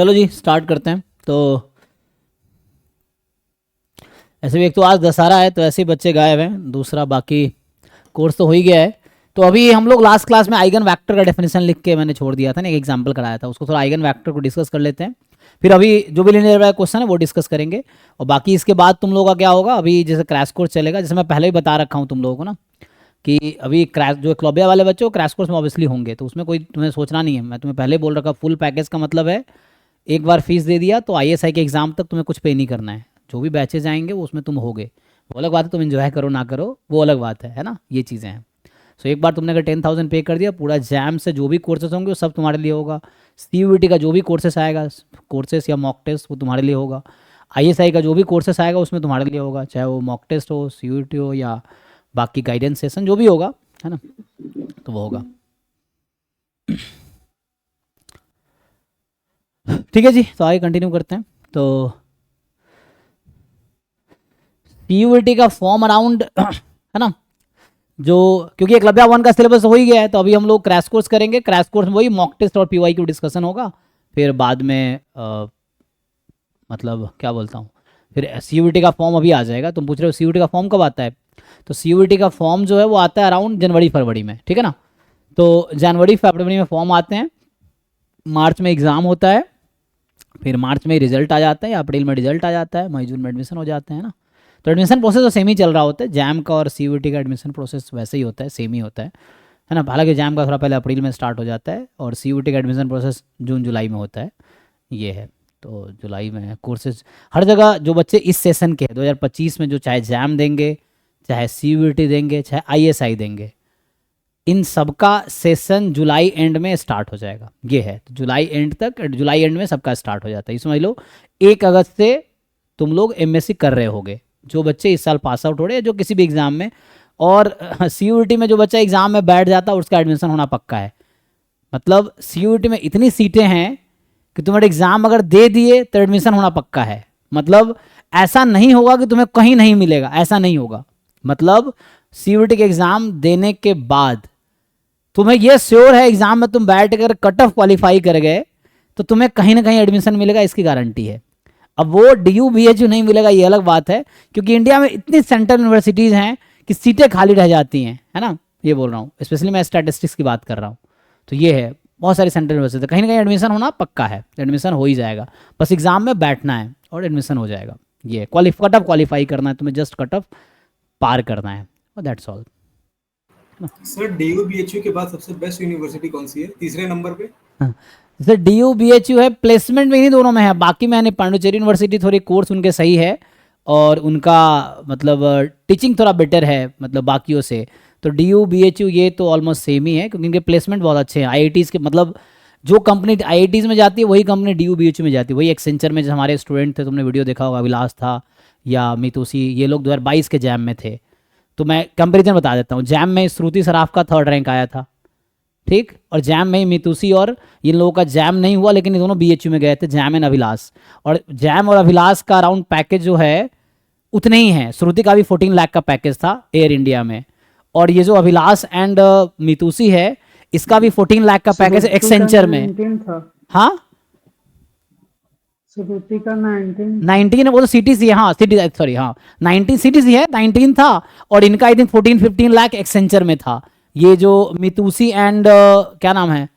चलो जी स्टार्ट करते हैं। तो ऐसे भी एक तो आज दशहरा है तो ऐसे ही बच्चे गायब हैं, दूसरा बाकी कोर्स तो हो ही गया है। तो अभी हम लोग लास्ट क्लास में आइगन वेक्टर का डेफिनेशन लिख के मैंने छोड़ दिया था ना, एक एग्जांपल कराया था, उसको थोड़ा आइगन वेक्टर को डिस्कस कर लेते हैं। फिर अभी जो भी लीनियर वाला क्वेश्चन है वो डिस्कस करेंगे, और बाकी इसके बाद तुम लोगों का क्या होगा, अभी जैसे क्रैश कोर्स चलेगा, जैसे मैं पहले ही बता रखा हूँ तुम लोगों को ना कि अभी क्रैश जो क्लोबिया वाले बच्चे वो क्रैश कोर्स में ऑब्वियसली होंगे, तो उसमें कोई तुम्हें सोचना नहीं है। मैं तुम्हें पहले ही बोल रखा, फुल पैकेज का मतलब है एक बार फीस दे दिया तो आईएसआई के एग्जाम तक तुम्हें कुछ पे नहीं करना है। जो भी बैचेज आएंगे वो उसमें तुम होगे, वो अलग बात है, तुम एंजॉय करो ना करो वो अलग बात है ना, ये चीज़ें हैं। सो एक बार तुमने अगर 10,000 पे कर दिया, पूरा जैम से जो भी कोर्सेज होंगे वो सब तुम्हारे लिए होगा। सीयूईटी का जो भी कोर्सेस आएगा, कोर्सेस या मॉक टेस्ट, वो तुम्हारे लिए होगा। आईएसआई का जो भी कोर्सेस आएगा उसमें तुम्हारे लिए होगा, चाहे वो मॉक टेस्ट हो, सीयूईटी हो, या बाकी गाइडेंस सेशन जो भी होगा, है ना, तो वो होगा। ठीक है जी, तो आगे कंटिन्यू करते हैं। तो सीयूईटी का फॉर्म अराउंड है ना, जो क्योंकि एकलव्या 1 का सिलेबस हो ही गया है, तो अभी हम लोग क्रैश कोर्स करेंगे। क्रैश कोर्स में वही मॉक टेस्ट और पीवाई की डिस्कशन होगा। फिर बाद में मतलब क्या बोलता हूँ, फिर सीयूईटी का फॉर्म अभी आ जाएगा। तुम पूछ रहे हो सीयूईटी का फॉर्म कब आता है, तो सीयूईटी का फॉर्म जो है वो आता है अराउंड जनवरी फरवरी में, ठीक है ना। तो जनवरी फरवरी में फॉर्म आते हैं, मार्च में एग्ज़ाम होता है, फिर मार्च में रिजल्ट आ जाता है, या अप्रैल में रिजल्ट आ जाता है, मई जून में एडमिशन हो जाते हैं ना। तो एडमिशन प्रोसेस तो सेम ही चल रहा होता है, जैम का और सीयूईटी का एडमिशन प्रोसेस वैसे ही होता है, सेम ही होता है ना। हालांकि जैम का थोड़ा पहले अप्रैल में स्टार्ट हो जाता है और सीयूईटी का एडमिशन प्रोसेस जून जुलाई में होता है, ये है। तो जुलाई में कोर्सेज हर जगह जो बच्चे इस सेशन के 2025 में जो चाहे जैम देंगे, चाहे सीयूईटी देंगे, चाहे आईएसआई देंगे, इन सबका सेशन जुलाई एंड में स्टार्ट हो जाएगा, ये है। तो जुलाई एंड तक, जुलाई एंड में सबका स्टार्ट हो जाता है। ये समझ लो 1 अगस्त से तुम लोग एमएससी कर रहे होगे, जो बच्चे इस साल पास आउट हो रहे हैं जो किसी भी एग्जाम में, और सीयूईटी में जो बच्चा एग्जाम में बैठ जाता है उसका एडमिशन होना पक्का है। मतलब सीयूईटी में इतनी सीटें हैं कि तुम्हारे एग्जाम अगर दे दिए तो एडमिशन होना पक्का है। मतलब ऐसा नहीं होगा कि तुम्हें कहीं नहीं मिलेगा, ऐसा नहीं होगा। मतलब सीयूईटी के एग्जाम देने के बाद तुम्हें यह श्योर है एग्जाम में तुम बैठ कर कट ऑफ क्वालिफाई कर गए तो तुम्हें कहीं ना कहीं एडमिशन मिलेगा, इसकी गारंटी है। अब वो डीयू बीएचयू नहीं मिलेगा ये अलग बात है, क्योंकि इंडिया में इतनी सेंट्रल यूनिवर्सिटीज़ हैं कि सीटें खाली रह जाती हैं, है ना, ये बोल रहा हूँ, स्पेशली मैं स्टैटिस्टिक्स की बात कर रहा हूँ। तो ये है, बहुत सारी सेंट्रल यूनिवर्सिटी, कहीं ना कहीं एडमिशन होना पक्का है, एडमिशन हो ही जाएगा, बस एग्जाम में बैठना है और एडमिशन हो जाएगा। ये कट ऑफ क्वालिफाई करना है तुम्हें, जस्ट कट ऑफ पार करना है, और that's all. Sir DU BHU के बाद सबसे बेस्ट यूनिवर्सिटी कौन सी है तीसरे नंबर पे? जैसे डीयू बीएचयू है, प्लेसमेंट में इन्हीं दोनों में है, बाकी मैंने पांडिचेरी यूनिवर्सिटी थोड़ी कोर्स उनके सही है और उनका मतलब टीचिंग थोड़ा बेटर है मतलब बाकियों से। तो डीयू बीएचयू ये तो ऑलमोस्ट सेम ही है, क्योंकि इनके प्लेसमेंट बहुत अच्छे हैं। आईआईटीज़ के मतलब जो कंपनी आईआईटीज़ में जाती है वही कंपनी डीयू बीएचयू में जाती है। वही एक्सेंचर में जो हमारे स्टूडेंट थे, तुमने वीडियो देखा होगा, अभिलाष था या मितुसी, ये लोग 2022 के जैम में थे। तो मैं कंपेरिजन बता देता हूँ, जैम में श्रुति सराफ का 3rd रैंक आया था, ठीक, और जैम में मितुसी और इन लोगों का जैम नहीं हुआ, लेकिन ये दोनों बीएचयू में गए थे, जैम एंड अभिलाष। और जैम और अभिलाष का अराउंड पैकेज जो है उतने ही है। श्रुति का भी 14 लाख का पैकेज था एयर इंडिया में, और ये जो अभिलाष एंड मितुसी है इसका भी 14 लाख का पैकेज है एक्सेंचर में। हाँ श्रुति का 19 है, वो तो सीटीसी है, हाँ सिटी, सॉरी हाँ 19 सीटीसी है, 19 था, और इनका आई थिंक 14-15 लाख एक्सेंचर में था। ये जो मितुसी एंड क्या नाम है,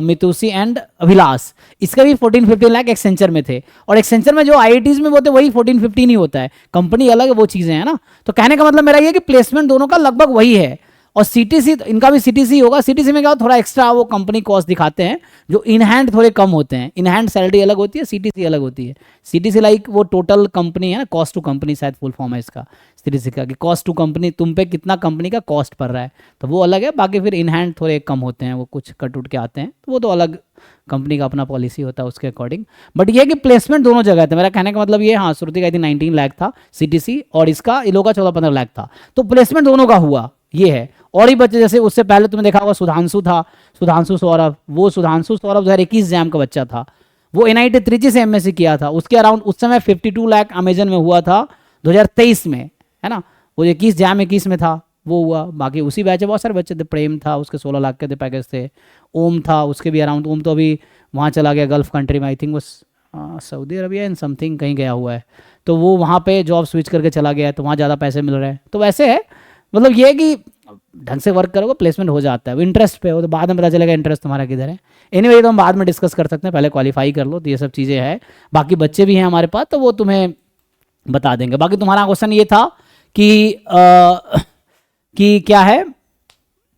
मितुसी एंड अभिलाष, इसका भी 14-15 लाख एक्सेंचर में थे। और एक्सेंचर में जो आईआईटीज़ में होते वही 14-15 ही होता है, कंपनी अलग है, वो चीज़ें हैं ना। तो कहने का मतलब मेरा ये कि प्लेसमेंट दोनों का लगभग वही है। और सीटीसी, इनका भी सीटीसी होगा। सीटीसी में क्या थोड़ा एक्स्ट्रा वो कंपनी कॉस्ट दिखाते हैं, जो इन हैंड थोड़े कम होते हैं। इन हैंड सैलरी अलग होती है, सीटीसी अलग होती है। सीटीसी लाइक वो टोटल कंपनी है ना, कॉस्ट टू कंपनी शायद फुल फॉर्म है इसका सीटीसी का, कि कॉस्ट टू कंपनी, तुम पे कितना कंपनी का कॉस्ट पड़ रहा है, तो वो अलग है। बाकी फिर इन हैंड थोड़े कम होते हैं, वो कुछ कट उठ के आते हैं, तो वो तो अलग कंपनी का अपना पॉलिसी होता है उसके अकॉर्डिंग। बट ये कि प्लेसमेंट दोनों जगह थे। मेरा कहने का मतलब ये, हाँ श्रुति का 19 लाख था सीटीसी, और इसका इन लोगों का 14-15 लाख था, तो प्लेसमेंट दोनों का हुआ, ये है। और ही बच्चे जैसे उससे पहले तुमने देखा होगा सुधांशु था, सुधांशु सौरभ, वो सुधांशु सौरभ 2021 जैम का बच्चा था, वो एनआईटी त्रिची से एमएससी किया था। उसके अराउंड उस समय 52 लाख अमेजन में हुआ था 2023 में, है ना, वो 21 जैम 21 में था, वो हुआ। बाकी उसी बैच में बहुत सारे बच्चे थे, प्रेम था उसके 16 लाख के थे पैकेज थे, ओम था उसके भी अराउंड, ओम तो अभी वहाँ चला गया गल्फ कंट्री में, आई थिंक वो सऊदी अरबिया इन समथिंग कहीं गया हुआ है, तो वो वहाँ पे जॉब स्विच करके चला गया है, तो वहाँ ज़्यादा पैसे मिल रहे हैं। तो वैसे है, मतलब ये है कि ढंग से वर्क करोगे प्लेसमेंट हो जाता है, वो इंटरेस्ट पे हो, तो बाद में पता चलेगा इंटरेस्ट तुम्हारा किधर है। एनीवे तो हम बाद में डिस्कस कर सकते हैं, पहले क्वालिफाई कर लो, तो ये सब चीज़ें हैं। बाकी बच्चे भी हैं हमारे पास, तो वो तुम्हें बता देंगे। बाकी तुम्हारा क्वेश्चन ये था कि क्या है,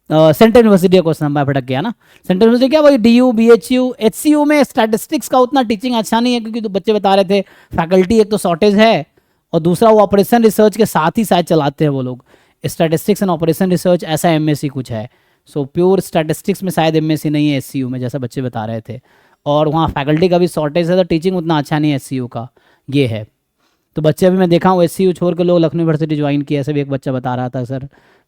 सेंट्रल यूनिवर्सिटी का क्वेश्चन मैं भटक गया ना। सेंट्रल यूनिवर्सिटी क्या, वही DU BHU HCU में स्टैटिस्टिक्स का उतना टीचिंग अच्छा नहीं है, क्योंकि तो बच्चे बता रहे थे फैकल्टी एक तो शॉर्टेज है, और दूसरा वो ऑपरेशन रिसर्च के साथ ही शायद चलाते हैं वो लोग, स्टैटिस्टिक्स एंड ऑपरेशन रिसर्च ऐसा MSc कुछ है। सो प्योर स्टैटिस्टिक्स में शायद MSc नहीं है SCU में, जैसा बच्चे बता रहे थे, और वहाँ फैकल्टी का भी शॉर्टेज है, तो टीचिंग उतना अच्छा नहीं है SCU का, ये है। तो बच्चे अभी मैं देखा हूँ SCU छोड़ के लोग लखनऊ यूनिवर्सिटी ज्वाइन किया, ऐसे भी एक बच्चा बता रहा था सर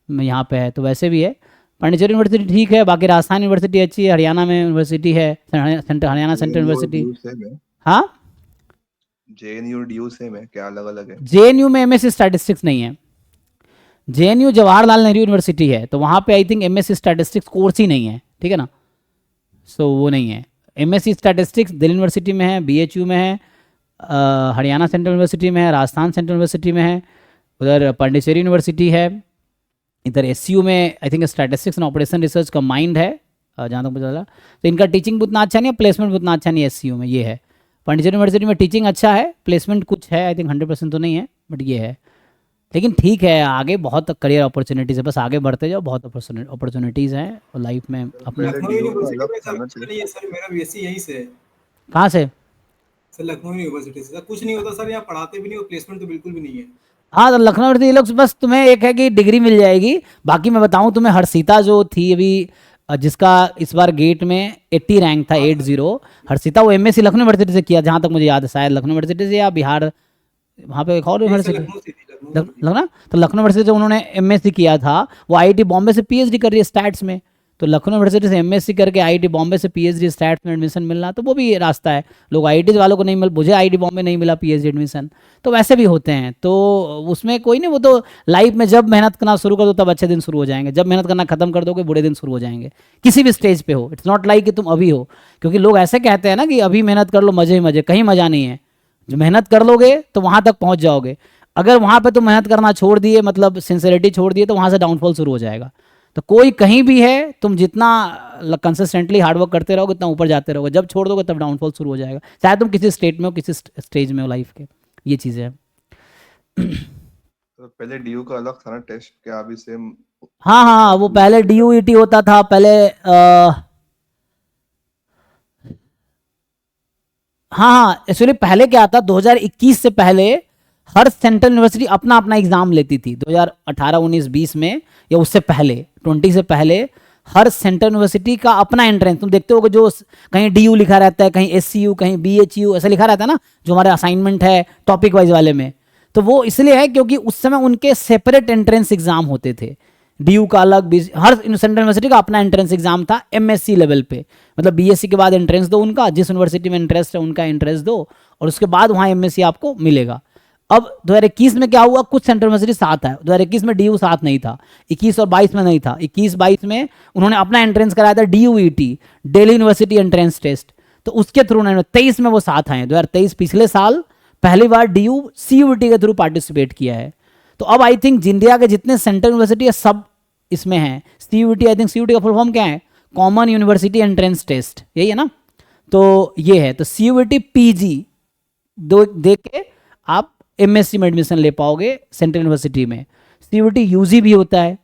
मैं यहाँ पे है, तो वैसे भी है। पांडिचेरी यूनिवर्सिटी ठीक है, बाकी राजस्थान यूनिवर्सिटी अच्छी है, हरियाणा में यूनिवर्सिटी है हरियाणा सेंट्रल यूनिवर्सिटी। हाँ JNU DU सेम है क्या, अलग अलग है? JNU में MSc स्टैटिस्टिक्स नहीं है, JNU जवाहरलाल नेहरू यूनिवर्सिटी है, तो वहाँ पे I think MSc statistics course ही नहीं है, ठीक है ना, सो वो नहीं है। MSc स्टैटिस्टिक्स दिल्ली यूनिवर्सिटी में है, BHU में है, हरियाणा सेंट्रल यूनिवर्सिटी में है, राजस्थान सेंट्रल यूनिवर्सिटी में है, उधर पांडिचेरी यूनिवर्सिटी है, इधर SCU में I think statistics and operation research combined है जहाँ तक मुझे लगा। तो इनका टीचिंग भी उतना अच्छा नहीं है, प्लेसमेंट भी उतना अच्छा नहीं है SCU में, ये है। पांडिचेरी यूनिवर्सिटी में टीचिंग अच्छा है, प्लेसमेंट कुछ है, आई थिंक 100% तो नहीं है, बट ये है। लेकिन ठीक है, आगे बहुत करियर अपॉर्चुनिटीज़ है, बस आगे बढ़ते जाओ, बहुत अपॉर्चुनिटीज़ हैं लाइफ में अपने। लखनऊ यूनिवर्सिटी में सर कुछ नहीं है सर, मेरा BSc यहीं से है कहाँ से? सर, लखनऊ यूनिवर्सिटी से। सर कुछ नहीं होता सर, यहाँ पढ़ाते भी नहीं और प्लेसमेंट तो बिल्कुल भी नहीं है। हाँ, तो लखनऊ यूनिवर्सिटी ये लोग बस तुम्हें एक है कि डिग्री मिल जाएगी। बाकी मैं बताऊँ तुम्हें, हर्षिता जो थी अभी जिसका इस बार गेट में 80 रैंक था, 80, हर्षिता वो MSc लखनऊ यूनिवर्सिटी से किया, जहाँ तक मुझे याद है, शायद लखनऊ यूनिवर्सिटी से या बिहार, वहाँ पे एक और यूनिवर्सिटी लखनऊ से थी, लखनऊ से थी। लखनऊ, तो लखनऊ यूनिवर्सिटी से उन्होंने MSc किया था, वो IIT बॉम्बे से PhD कर रही है स्टैट्स में, तो लखनऊ यूनिवर्सिटी से MSc करके IIT बॉम्बे से PhD स्टैट्स में एडमिशन मिलना, तो वो भी रास्ता है। लोग IIT वालों को नहीं मिल, मुझे IIT बॉम्बे नहीं मिला PhD एडमिशन, तो वैसे भी होते हैं, तो उसमें कोई नहीं, वो तो लाइफ में जब मेहनत करना शुरू कर दो तब अच्छे दिन शुरू हो जाएंगे, जब मेहनत करना खत्म कर दोगे बुरे दिन शुरू हो जाएंगे, किसी भी स्टेज पे हो। इट्स नॉट लाइक कि तुम अभी हो, क्योंकि लोग ऐसे कहते हैं ना कि अभी मेहनत कर लो मजे ही मजे, कहीं मजा नहीं है। जो मेहनत कर लोगे तो वहाँ तक पहुँच जाओगे, अगर वहाँ पे तुम मेहनत करना छोड़ दिए, मतलब सिंसियरिटी छोड़ दिए, तो वहाँ से डाउनफॉल शुरू हो जाएगा। तो कोई कहीं भी है, तुम जितना कंसिस्टेंटली हार्डवर्क करते रहोगे उतना ऊपर जाते रहोगे, जब छोड़ दोगे तब डाउनफॉल शुरू हो जाएगा, चाहे तुम किसी स्टेट में हो, किसी स्टेज में हो लाइफ के, ये चीज़ें हैं। तो पहले DU का अलग था ना टेस्ट, क्या अभी सेम? हाँ हाँ, वो पहले DUET होता था पहले, हाँ एक्चुअली पहले क्या था, 2021 से पहले हर सेंट्रल यूनिवर्सिटी अपना अपना एग्जाम लेती थी, 2018 19 20 में, या उससे पहले 20 से पहले हर सेंट्रल यूनिवर्सिटी का अपना एंट्रेंस, तुम देखते होगे जो कहीं DU लिखा रहता है, कहीं SCU, कहीं BHU ऐसा लिखा रहता है ना, जो हमारे असाइनमेंट है टॉपिक वाइज वाले में, तो वो इसलिए है क्योंकि उस समय उनके सेपरेट एंट्रेंस एग्जाम होते थे। DU का अलग, हर सेंट्रल यूनिवर्सिटी का अपना एंट्रेंस एग्जाम था MSc लेवल पे, मतलब BSc के बाद एंट्रेंस दो उनका, जिस यूनिवर्सिटी में इंटरेस्ट है उनका एंट्रेंस दो, और उसके बाद वहाँ MSc आपको मिलेगा। अब 2021 में क्या हुआ, कुछ सेंट्रल यूनिवर्सिटी साथ है, 2021 में DU साथ नहीं था, 21 और 22 में नहीं था, 21-22 में उन्होंने अपना एंट्रेंस कराया था DUET, Delhi university entrance test, तो उसके थ्रू उन्होंने 23 में वो साथ आए, 2023 पिछले साल पहली बार DU CUET के थ्रू पार्टिसिपेट किया है। तो अब आई थिंक इंडिया के जितने सेंट्रल यूनिवर्सिटी है सब इसमें हैं। CUET, आई थिंक CUET का फुल फॉर्म क्या है, कॉमन यूनिवर्सिटी एंट्रेंस टेस्ट, यही है ना, तो ये है। तो CUET PG दो दे के आप MSc में एडमिशन ले पाओगे सेंट्रल यूनिवर्सिटी में। CUET UG भी होता है,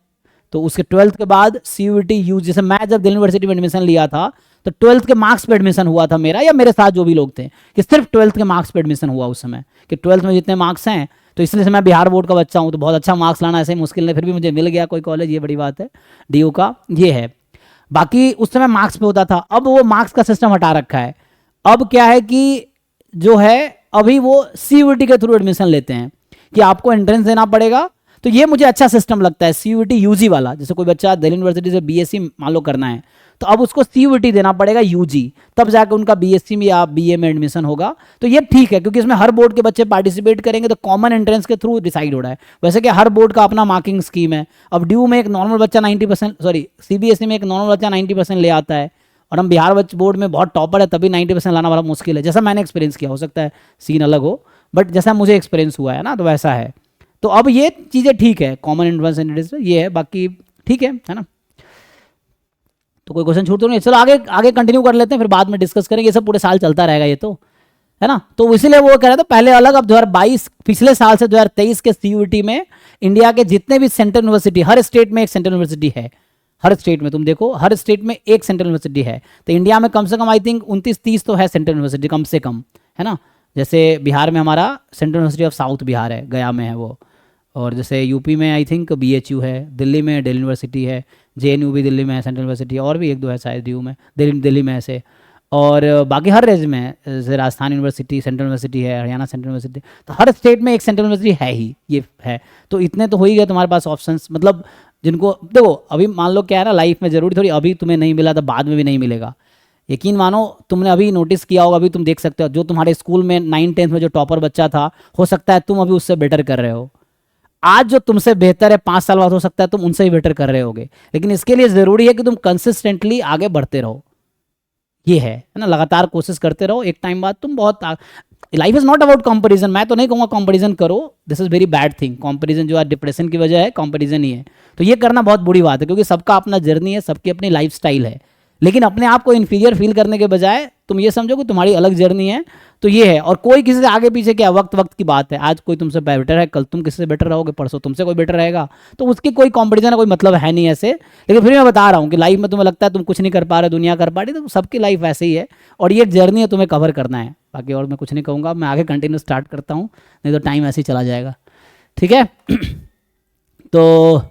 तो उसके 12th के बाद CUET UG, जैसे मैं जब दिल्ली यूनिवर्सिटी में एडमिशन लिया था तो 12th के मार्क्स पे एडमिशन हुआ था मेरा, या मेरे साथ जो भी लोग थे, कि सिर्फ 12th के मार्क्स पे एडमिशन हुआ उस समय, कि 12th में जितने मार्क्स हैं, तो इसलिए से मैं बिहार बोर्ड का बच्चा हूँ, तो बहुत अच्छा मार्क्स लाना ऐसे ही मुश्किल नहीं, फिर भी मुझे मिल गया कोई कॉलेज, ये बड़ी बात है DU का, ये है। बाकी उस समय मार्क्स पे होता था, अब वो मार्क्स का सिस्टम हटा रखा है। अब क्या है कि जो है अभी वो CUET के थ्रू एडमिशन लेते हैं, कि आपको एंट्रेंस देना पड़ेगा, तो ये मुझे अच्छा सिस्टम लगता है CUET UG वाला। जैसे कोई बच्चा दिल्ली यूनिवर्सिटी से BSc मान लो करना है तो अब उसको CUET देना पड़ेगा UG, तब जाकर उनका BSc में या BA में एडमिशन होगा। तो ये ठीक है क्योंकि इसमें हर बोर्ड के बच्चे पार्टिसिपेट करेंगे तो कॉमन एंट्रेंस के थ्रू डिसाइड हो रहा है। वैसे कि हर बोर्ड का अपना मार्किंग स्कीम है। अब ड्यू में एक नॉर्मल बच्चा 90%, सॉरी CBSE में एक नॉर्मल बच्चा 90% ले आता है और हम बिहार बोर्ड में बहुत टॉपर है तभी 90% लाना बड़ा मुश्किल है। जैसा मैंने एक्सपीरियंस किया, हो सकता है सीन अलग हो, बट जैसा मुझे एक्सपीरियंस हुआ है ना तो वैसा है। तो अब ये चीज़ें ठीक है, कॉमन एंट्रेंस एंट्रेंस ये है, बाकी ठीक है ना। तो कोई क्वेश्चन छूट तो नहीं, चलो आगे आगे कंटिन्यू कर लेते हैं, फिर बाद में डिस्कस करेंगे। ये सब पूरे साल चलता रहेगा ये तो, है ना। तो इसीलिए वो कह रहा था पहले अलग, अब 2022 पिछले साल से 2023 के CUET में इंडिया के जितने भी सेंट्रल यूनिवर्सिटी, हर स्टेट में एक सेंट्रल यूनिवर्सिटी है, हर स्टेट में तुम देखो हर स्टेट में एक सेंट्रल यूनिवर्सिटी है। तो इंडिया में कम से कम आई थिंक 29-30 तो है सेंट्रल यूनिवर्सिटी कम से कम, है ना। जैसे बिहार में हमारा central university of south Bihar है, गया में है वो, और जैसे यूपी में आई थिंक BHU है, दिल्ली में दिल्ली यूनिवर्सिटी है, JNU भी दिल्ली में है सेंट्रल यूनिवर्सिटी, और भी एक दो है शायद DU में, दिल्ली में ऐसे, और बाकी हर राज्य में है। जैसे राजस्थान यूनिवर्सिटी सेंट्रल यूनिवर्सिटी है, हरियाणा सेंट्रल यूनिवर्सिटी, तो हर स्टेट में एक सेंट्रल यूनिवर्सिटी है ही, ये है। तो इतने तो हो ही गए तुम्हारे पास ऑप्शंस, मतलब जिनको देखो अभी मान लो क्या है ना, लाइफ में ज़रूरी थोड़ी अभी तुम्हें नहीं मिला तो बाद में भी नहीं मिलेगा। यकीन मानो तुमने अभी नोटिस किया होगा, अभी तुम देख सकते हो जो तुम्हारे स्कूल में 9th-10th में जो टॉपर बच्चा था, हो सकता है तुम अभी उससे बेटर कर रहे हो। आज जो तुमसे बेहतर है 5 साल बाद हो सकता है तुम उनसे ही बेटर कर रहे होगे। लेकिन इसके लिए ज़रूरी है कि तुम कंसिस्टेंटली आगे बढ़ते रहो, ये है ना, लगातार कोशिश करते रहो। एक टाइम बाद तुम बहुत life is not about comparison. मैं तो नहीं कहूँगा कंपैरिजन करो, this is very bad thing. Comparison जो है डिप्रेशन की वजह है, कंपैरिजन ही है। तो ये करना बहुत बुरी बात है क्योंकि सबका अपना जर्नी है, सबकी अपनी लाइफ स्टाइल है। लेकिन अपने आप को इन्फीरियर फील करने के बजाय तुम ये समझो कि तुम्हारी अलग जर्नी है, तो ये है। और कोई किसी से आगे पीछे क्या, वक्त वक्त की बात है। आज कोई तुमसे बेटर है, कल तुम किसी से बेटर रहोगे, परसों तुमसे कोई बेटर रहेगा, तो उसकी कोई कंपटीशन का कोई मतलब है नहीं ऐसे। लेकिन फिर मैं बता रहा हूँ कि लाइफ में तुम्हें लगता है तुम कुछ नहीं कर पा रहे, दुनिया कर पा रही, तो सबकी लाइफ ऐसे ही है और ये जर्नी है, तुम्हें कवर करना है। बाकी और मैं कुछ नहीं कहूँगा, मैं आगे कंटिन्यू स्टार्ट करता हूँ, नहीं तो टाइम ऐसे ही चला जाएगा। ठीक है तो